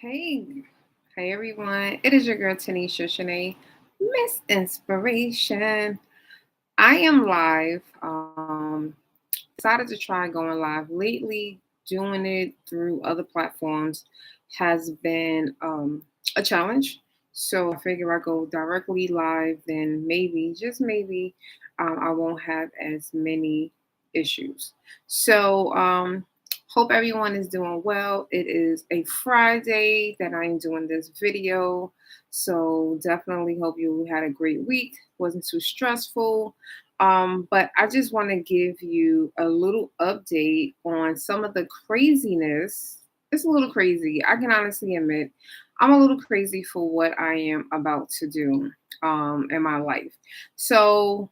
Hey, hey everyone. It is your girl Tanisha Shanae, Miss Inspiration. I am live. Decided to try going live lately. Doing it through other platforms has been a challenge. So I figure I go directly live, then maybe, just maybe, I won't have as many issues. So hope everyone is doing well. It is a Friday that I'm doing this video. So definitely hope you had a great week. Wasn't too stressful. But I just want to give you a little update on some of the craziness. It's a little crazy. I can honestly admit I'm a little crazy for what I am about to do in my life. So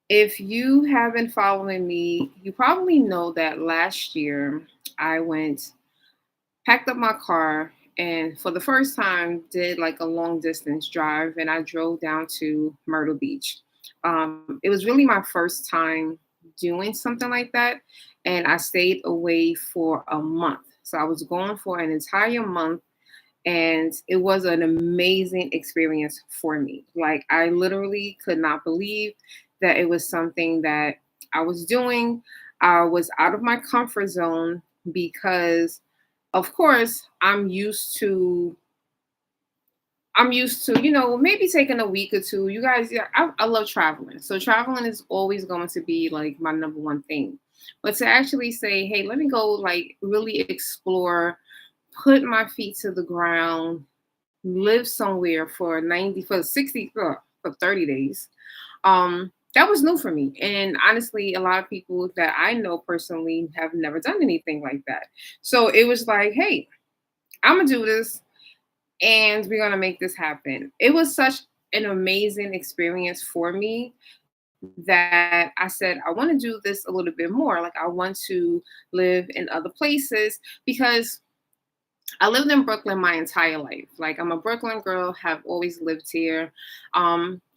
if you have been following me, you probably know that last year I packed up my car, and for the first time did like a long distance drive, and I drove down to Myrtle Beach. It was really my first time doing something like that, and I stayed away for a month. So I was gone for an entire month, and it was an amazing experience for me. Like, I literally could not believe that it was something that I was doing. I was out of my comfort zone because, of course, I'm used to, maybe taking a week or two. You guys, yeah, I love traveling. So traveling is always going to be like my number one thing. But to actually say, hey, let me go like really explore, put my feet to the ground, live somewhere for 90, for 60, for 30 days. That was new for me. And honestly, a lot of people that I know personally have never done anything like that. So it was like, hey, I'm gonna do this and we're gonna make this happen. It was such an amazing experience for me that I said I want to do this a little bit more. Like, I want to live in other places because I lived in Brooklyn my entire life. Like, I'm a Brooklyn girl, have always lived here.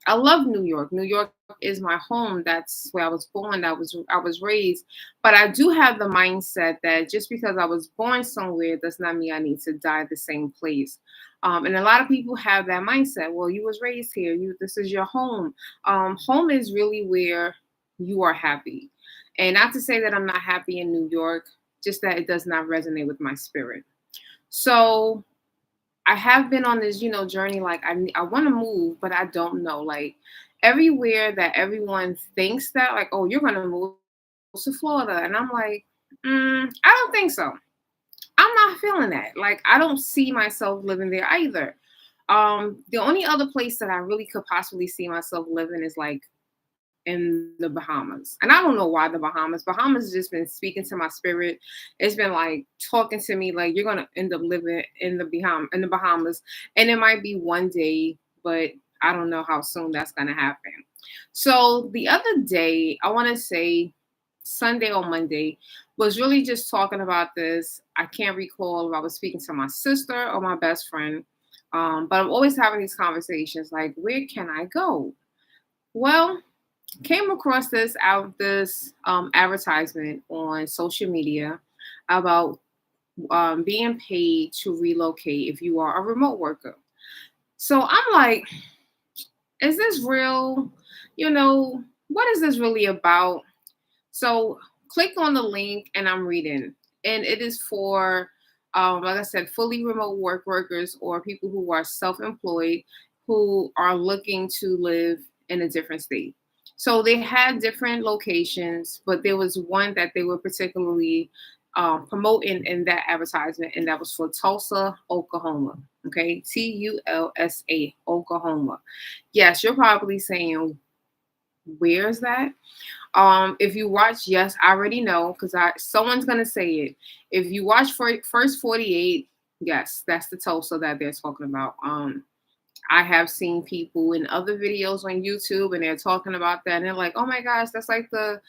I love New York. New York is my home. That's where I was born. I was raised. But I do have the mindset that just because I was born somewhere does not mean I need to die the same place. And a lot of people have that mindset. Well, you was raised here. This is your home. Home is really where you are happy. And not to say that I'm not happy in New York, just that it does not resonate with my spirit. So I have been on this, journey. Like, I want to move, but I don't know. Like, everywhere that everyone thinks that, like, oh, you're gonna move to Florida, and I'm like, I don't think so. I'm not feeling that. Like, I don't see myself living there either. The only other place that I really could possibly see myself living is like in the Bahamas. And I don't know why the Bahamas. Bahamas has just been speaking to my spirit. It's been like talking to me like you're gonna end up living in the Bahamas. And it might be one day, but I don't know how soon that's gonna happen. So the other day, I wanna say Sunday or Monday, was really just talking about this. I can't recall if I was speaking to my sister or my best friend. But I'm always having these conversations like, where can I go? Well, came across this advertisement on social media about being paid to relocate if you are a remote worker. So I'm like, is this real? What is this really about? So click on the link and I'm reading, and it is for, like I said, fully remote workers or people who are self-employed who are looking to live in a different state. So they had different locations, but there was one that they were particularly promoting in that advertisement, and that was for Tulsa, Oklahoma. Okay, Tulsa, Oklahoma. Yes, you're probably saying, where is that? If you watch, yes, I already know because I someone's gonna say it. If you watch for first 48, yes, that's the Tulsa that they're talking about. I have seen people in other videos on YouTube and they're talking about that and they're like, oh my gosh, that's like the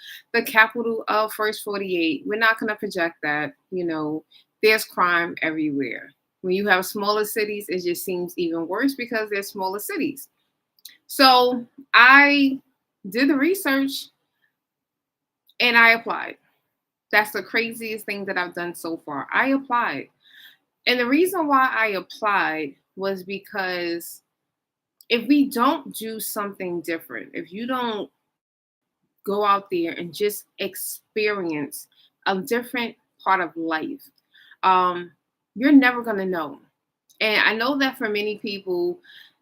capital of first 48. We're not gonna project that, there's crime everywhere. When you have smaller cities, it just seems even worse because they're smaller cities. So I did the research and I applied. That's the craziest thing that I've done so far. I applied. And the reason why I applied was because if we don't do something different, if you don't go out there and just experience a different part of life, um, you're never going to know. And I know that for many people,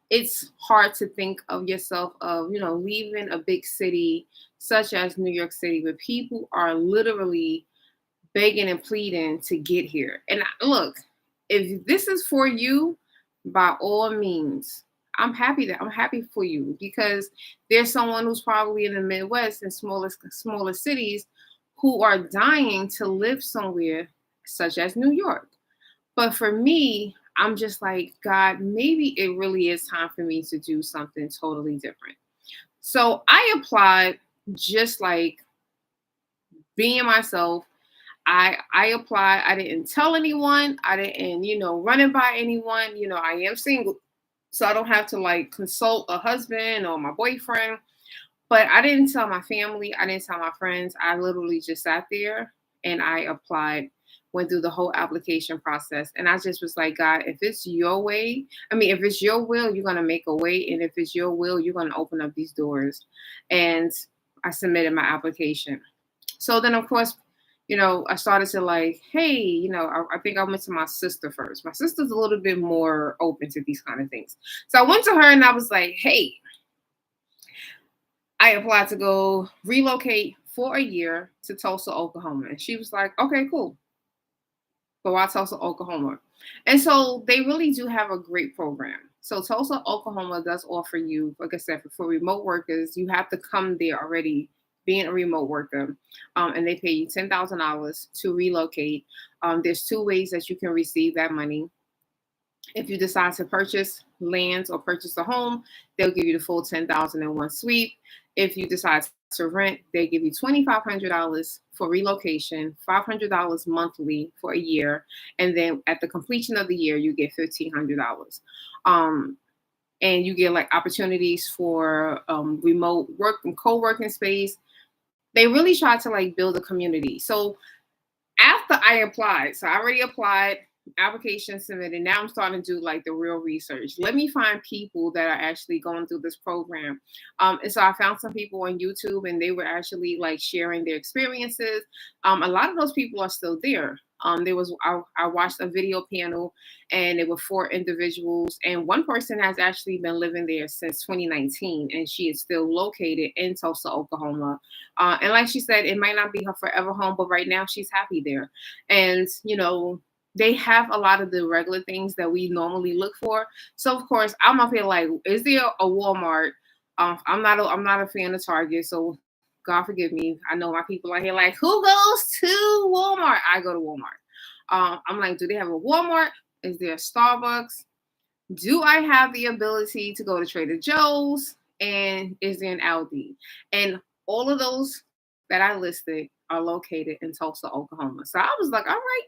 it's hard to think of yourself of, leaving a big city such as New York City, where people are literally begging and pleading to get here. And look, if this is for you, by all means, I'm happy for you, because there's someone who's probably in the Midwest and smaller cities who are dying to live somewhere such as New York. But for me, I'm just like, God, maybe it really is time for me to do something totally different. So I applied, just like being myself. I applied. I didn't tell anyone. I didn't, run it by anyone. I am single, so I don't have to like consult a husband or my boyfriend. But I didn't tell my family. I didn't tell my friends. I literally just sat there and I applied, went through the whole application process. And I just was like, God, if it's your way, if it's your will, you're going to make a way. And if it's your will, you're going to open up these doors. And I submitted my application. So then, of course, I started to like, hey, I think I went to my sister first. My sister's a little bit more open to these kind of things. So I went to her and I was like, hey, I applied to go relocate for a year to Tulsa, Oklahoma. And she was like, okay, cool. But why Tulsa, Oklahoma? And so they really do have a great program. So Tulsa, Oklahoma does offer you, like I said, for remote workers, you have to come there already being a remote worker, and they pay you $10,000 to relocate. There's two ways that you can receive that money. If you decide to purchase lands or purchase a home, they'll give you the full $10,000 in one sweep. If you decide to rent, they give you $2,500 for relocation, $500 monthly for a year, and then at the completion of the year, you get $1,500. And you get like opportunities for remote work and co-working space. They really try to like build a community. So after I applied, so I already applied, application submitted. Now I'm starting to do like the real research. Let me find people that are actually going through this program. And so I found some people on YouTube, and they were actually like sharing their experiences. A lot of those people are still there. I watched a video panel, and there were 4 individuals, and one person has actually been living there since 2019, and she is still located in Tulsa, Oklahoma. And like she said, it might not be her forever home, but right now she's happy there. And they have a lot of the regular things that we normally look for. So of course, I'm up here like, is there a Walmart? I'm not a fan of Target, so God forgive me. I know my people are here like, who goes to Walmart? I go to Walmart. I'm like, do they have a Walmart? Is there a Starbucks? Do I have the ability to go to Trader Joe's? And is there an Aldi? And all of those that I listed are located in Tulsa, Oklahoma. So I was like, all right.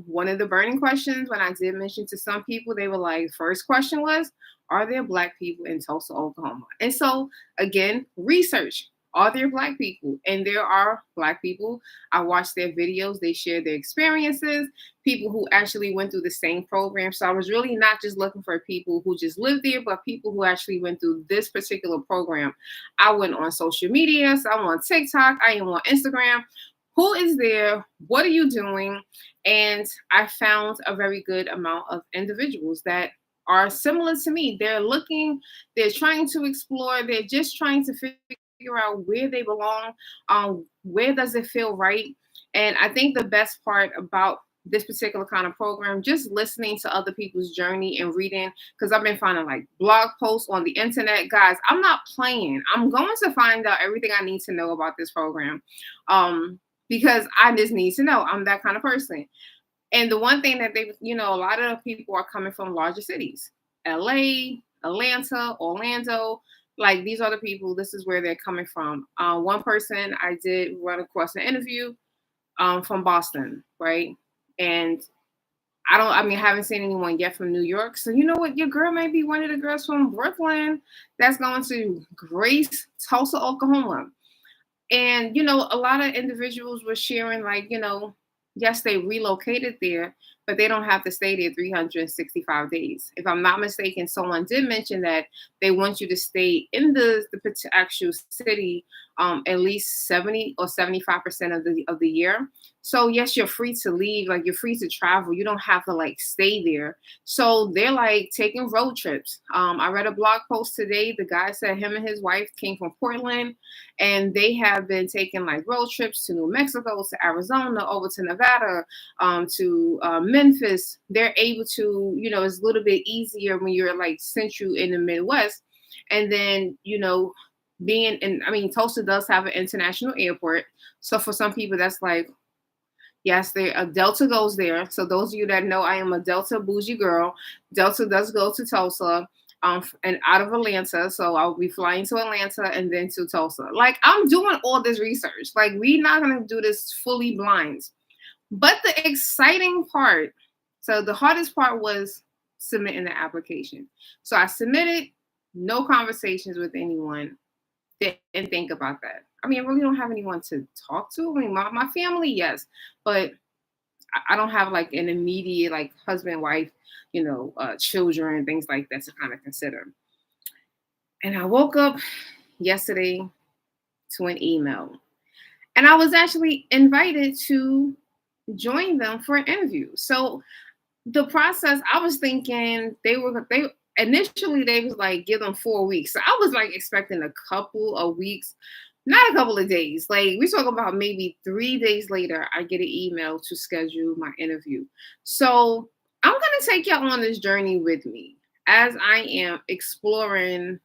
One of the burning questions, when I did mention to some people, they were like, first question was, are there Black people in Tulsa, Oklahoma? And so again, research. Are there Black people? And there are Black people. I watched their videos. They shared their experiences, people who actually went through the same program. So I was really not just looking for people who just lived there, but people who actually went through this particular program. I went on social media. So I'm on TikTok. I am on Instagram. Who is there? What are you doing? And I found a very good amount of individuals that are similar to me. They're trying to explore, they're just trying to figure out where they belong, where does it feel right. And I think the best part about this particular kind of program, just listening to other people's journey and reading, because I've been finding like blog posts on the internet. Guys, I'm not playing. I'm going to find out everything I need to know about this program. Because I just need to know. I'm that kind of person. And the one thing that a lot of people are coming from larger cities, LA, Atlanta, Orlando. Like, these are the people, this is where they're coming from. One person I did run across an interview from Boston, right? And I haven't seen anyone yet from New York. So you know what? Your girl might be one of the girls from Brooklyn that's going to grace Tulsa, Oklahoma. And, a lot of individuals were sharing, like, yes, they relocated there, but they don't have to stay there 365 days. If I'm not mistaken, someone did mention that they want you to stay in the actual city at least 70 or 75% of the year. So yes, you're free to leave, like you're free to travel. You don't have to like stay there. So they're like taking road trips. I read a blog post today. The guy said him and his wife came from Portland, and they have been taking like road trips to New Mexico, to Arizona, over to Nevada, to Memphis. They're able to, it's a little bit easier when you're like central in the Midwest. And then, being in, I mean, Tulsa does have an international airport. So for some people, that's like, yes, a Delta goes there. So those of you that know, I am a Delta bougie girl. Delta does go to Tulsa, and out of Atlanta. So I'll be flying to Atlanta and then to Tulsa. Like, I'm doing all this research. Like, we're not gonna do this fully blind. But the exciting part, so the hardest part was submitting the application. So I submitted, no conversations with anyone. Didn't think about that. I mean, I really don't have anyone to talk to. I mean, my family, yes, but I don't have like an immediate like husband, wife, children, things like that to kind of consider. And I woke up yesterday to an email, and I was actually invited to join them for an interview. So the process, I was thinking they initially they was like give them 4 weeks. So I was like expecting a couple of weeks, not a couple of days. Like we talk about maybe 3 days later, I get an email to schedule my interview. So I'm gonna take y'all on this journey with me as I am exploring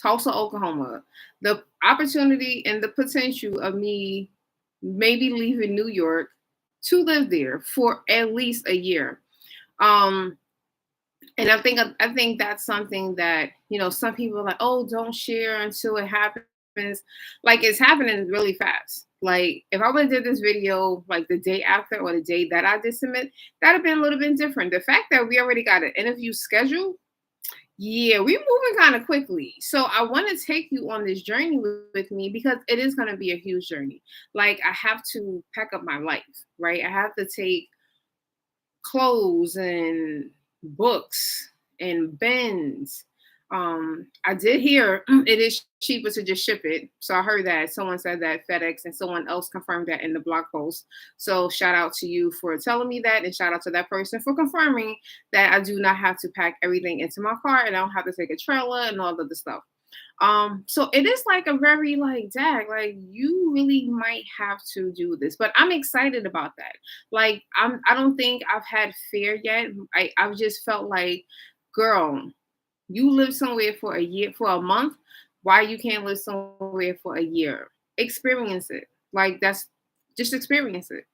Tulsa, Oklahoma, the opportunity and the potential of me maybe leaving New York to live there for at least a year. Um, and I think that's something that some people are like, oh, don't share until it happens. Like it's happening really fast. Like if I would have did this video like the day after or the day that I did submit, that'd have been a little bit different. The fact that we already got an interview scheduled, yeah, we're moving kind of quickly. So I want to take you on this journey with me because it is going to be a huge journey. Like I have to pack up my life, right? I have to take clothes and books and bins. I did hear it is cheaper to just ship it. So I heard that someone said that FedEx, and someone else confirmed that in the blog post. So shout out to you for telling me that, and shout out to that person for confirming that I do not have to pack everything into my car, and I don't have to take a trailer and all of the stuff. So it is like a very like, dag, like you really might have to do this, but I'm excited about that. Like I don't think I've had fear yet. I've just felt like, girl, you live somewhere for a year, for a month. Why you can't live somewhere for a year? Experience it. Like that's just experience it,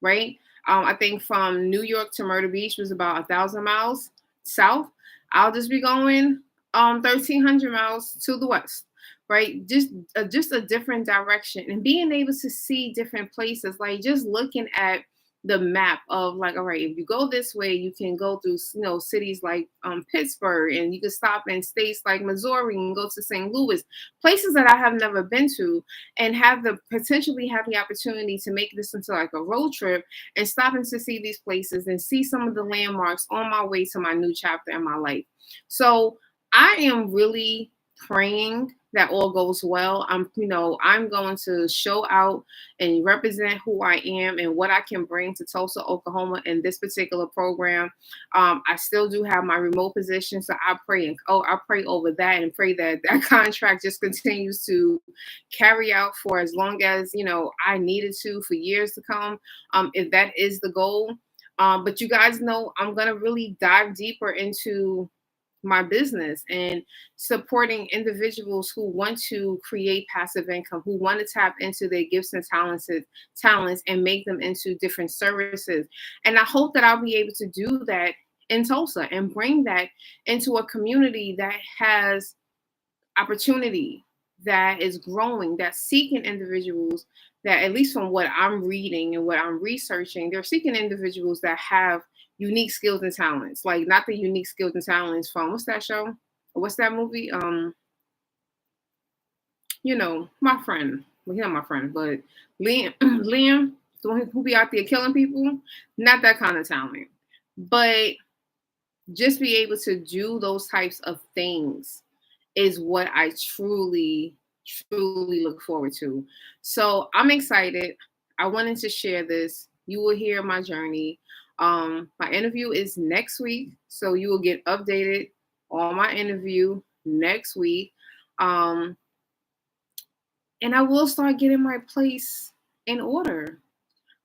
right? I think from New York to Myrtle Beach was about 1,000 miles south. I'll just be going 1,300 miles to the west, right? Just a different direction, and being able to see different places, like just looking at the map of like, all right, if you go this way, you can go through cities like Pittsburgh, and you can stop in states like Missouri and go to St. Louis, places that I have never been to, and potentially have the opportunity to make this into like a road trip and stopping to see these places and see some of the landmarks on my way to my new chapter in my life. So I am really praying that all goes well. I'm going to show out and represent who I am and what I can bring to Tulsa, Oklahoma in this particular program. I still do have my remote position, so I pray over that and pray that that contract just continues to carry out for as long as I needed to for years to come. If that is the goal, but you guys know I'm gonna really dive deeper into my business and supporting individuals who want to create passive income, who want to tap into their gifts and talents and make them into different services. And I hope that I'll be able to do that in Tulsa and bring that into a community that has opportunity, that is growing, that's seeking individuals that, at least from what I'm reading and what I'm researching, they're seeking individuals that have unique skills and talents. Like not the unique skills and talents from what's that show? What's that movie? My friend. well, he's not my friend, but Liam, Liam, the one who be out there killing people, not that kind of talent. But just be able to do those types of things is what I truly, truly look forward to. So I'm excited. I wanted to share this. You will hear my journey. My interview is next week, so you will get updated on my interview next week. Um, and I will start getting my place in order.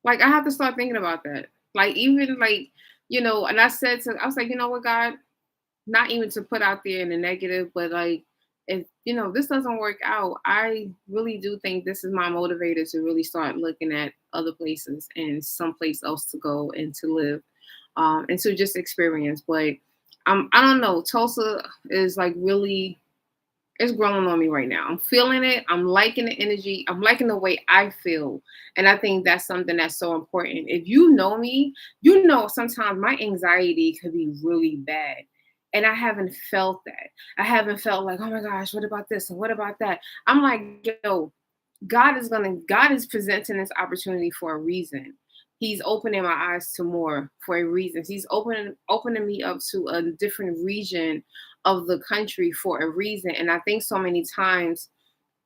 Like I have to start thinking about that. Like even like, and I was like, you know what, God, not even to put out there in the negative, but like if this doesn't work out, I really do think this is my motivator to really start looking at other places and someplace else to go and to live, and to just experience. But I don't know. Tulsa is like really, it's growing on me right now. I'm feeling it. I'm liking the energy. I'm liking the way I feel. And I think that's something that's so important. If you know me, sometimes my anxiety could be really bad. And I haven't felt that. I haven't felt like, oh my gosh, what about this? And what about that? I'm like, yo, God is presenting this opportunity for a reason. He's opening my eyes to more for a reason. He's opening me up to a different region of the country for a reason. And I think so many times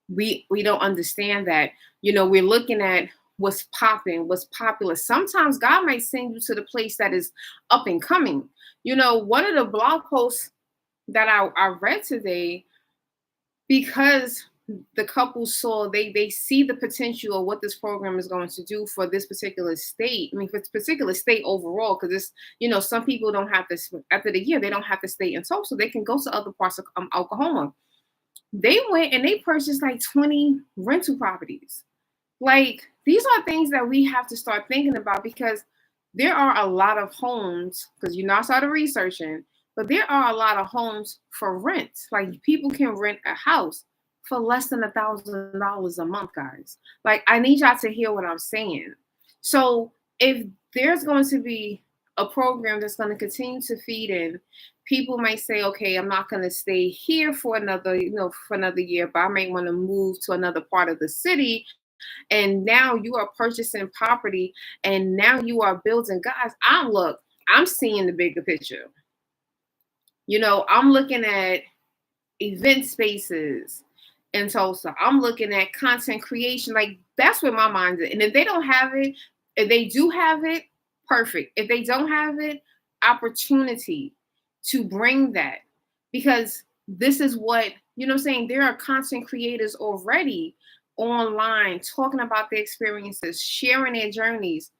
we don't understand that. We're looking at what's popping, what's popular. Sometimes God might send you to the place that is up and coming. One of the blog posts that I read today, because the couple saw, they see the potential of what this program is going to do for this particular state. I mean, for this particular state overall, because it's, some people don't have to, after the year, they don't have to stay in Tulsa. They can go to other parts of Oklahoma. They went and they purchased like 20 rental properties. Like, these are things that we have to start thinking about, because there are a lot of homes, because I started researching, but there are a lot of homes for rent. Like, people can rent a house for less than $1,000 a month, guys. Like, I need y'all to hear what I'm saying. So if there's going to be a program that's going to continue to feed in, people might say, okay, I'm not going to stay here for another year, but I might want to move to another part of the city. And now you are purchasing property, and now you are building. Guys, I'm seeing the bigger picture. I'm looking at event spaces in Tulsa. I'm looking at content creation. Like, that's where my mind is. And if they don't have it, if they do have it, perfect. If they don't have it, opportunity to bring that. Because this is what, I'm saying? There are content creators already online talking about their experiences, sharing their journeys.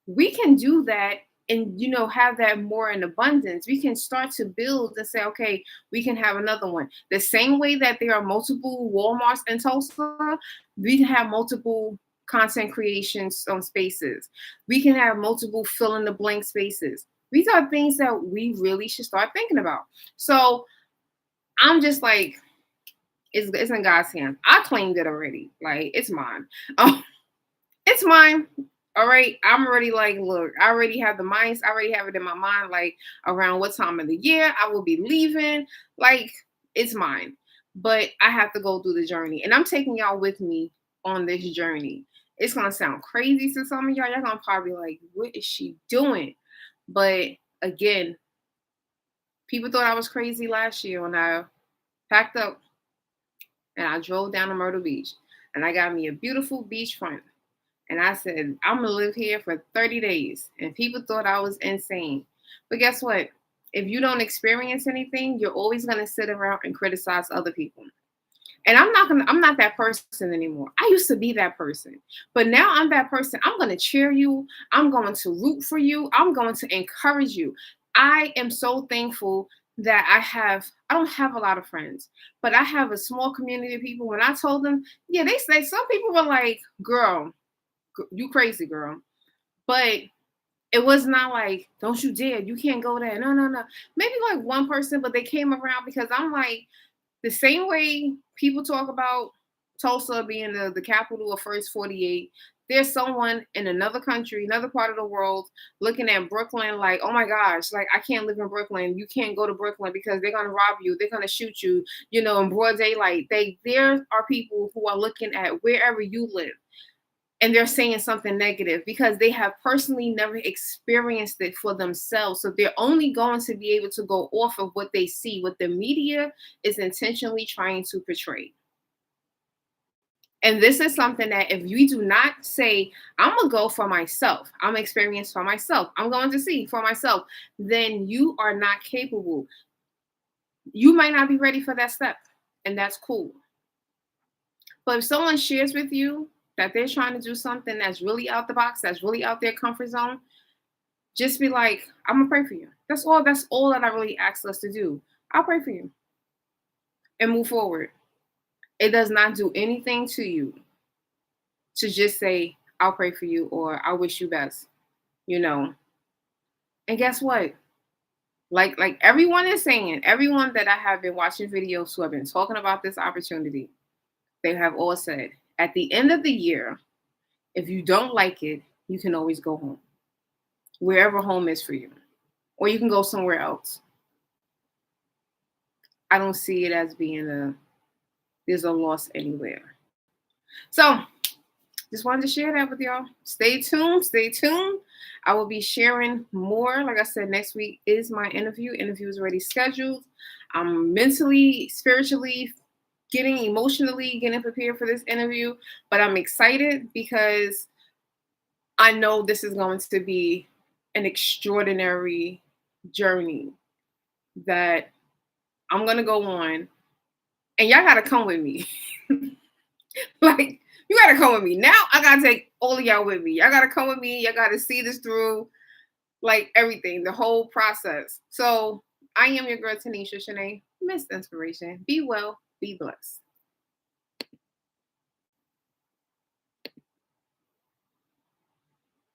We can do that and have that more in abundance. We can start to build and say, okay, we can have another one. The same way that there are multiple Walmarts in Tulsa, we can have multiple content creation spaces. We can have multiple fill in the blank spaces. These are things that we really should start thinking about. So I'm just like, it's in God's hands. I claimed it already. Like, it's mine. It's mine. All right. I'm already like, look, I already have the minds. I already have it in my mind, like around what time of the year I will be leaving. Like, it's mine. But I have to go through the journey. And I'm taking y'all with me on this journey. It's going to sound crazy to some of y'all. Y'all going to probably be like, what is she doing? But again, people thought I was crazy last year when I packed up and I drove down to Myrtle Beach. And I got me a beautiful beachfront. And I said, I'm going to live here for 30 days. And people thought I was insane. But guess what? If you don't experience anything, you're always going to sit around and criticize other people. And I'm not that person anymore. I used to be that person. But now I'm that person. I'm going to cheer you. I'm going to root for you. I'm going to encourage you. I am so thankful that I don't have a lot of friends, but I have a small community of people. When I told them, yeah, they say, some people were like, girl, you crazy, girl. But it was not like, don't you dare, you can't go there. No. Maybe like one person, but they came around, because I'm like, the same way people talk about Tulsa being the capital of First 48, there's someone in another country, another part of the world, looking at Brooklyn like, oh my gosh, like I can't live in Brooklyn. You can't go to Brooklyn because they're gonna rob you, they're gonna shoot you, in broad daylight. There are people who are looking at wherever you live and they're saying something negative because they have personally never experienced it for themselves. So they're only going to be able to go off of what they see, what the media is intentionally trying to portray. And this is something that if you do not say, I'm going to go for myself, I'm going to experience for myself, I'm going to see for myself, then you are not capable. You might not be ready for that step, and that's cool. But if someone shares with you that they're trying to do something that's really out the box, that's really out their comfort zone, just be like, I'm gonna pray for you. That's all that I really ask us to do. I'll pray for you and move forward. It does not do anything to you to just say, I'll pray for you or I wish you best, And guess what? Like everyone is saying, everyone that I have been watching videos who have been talking about this opportunity, they have all said, at the end of the year, if you don't like it, you can always go home, wherever home is for you, or you can go somewhere else. I don't see it as being there's a loss anywhere. So just wanted to share that with y'all. Stay tuned. Stay tuned. I will be sharing more. Like I said, next week is my interview. Interview is already scheduled. I'm mentally, spiritually, emotionally getting prepared for this interview, but I'm excited because I know this is going to be an extraordinary journey that I'm going to go on, and y'all got to come with me. Like, you got to come with me. Now I got to take all of y'all with me. Y'all got to come with me. Y'all got to see this through, like everything, the whole process. So I am your girl, Tanisha Shanae, Miss Inspiration. Be well, be blessed.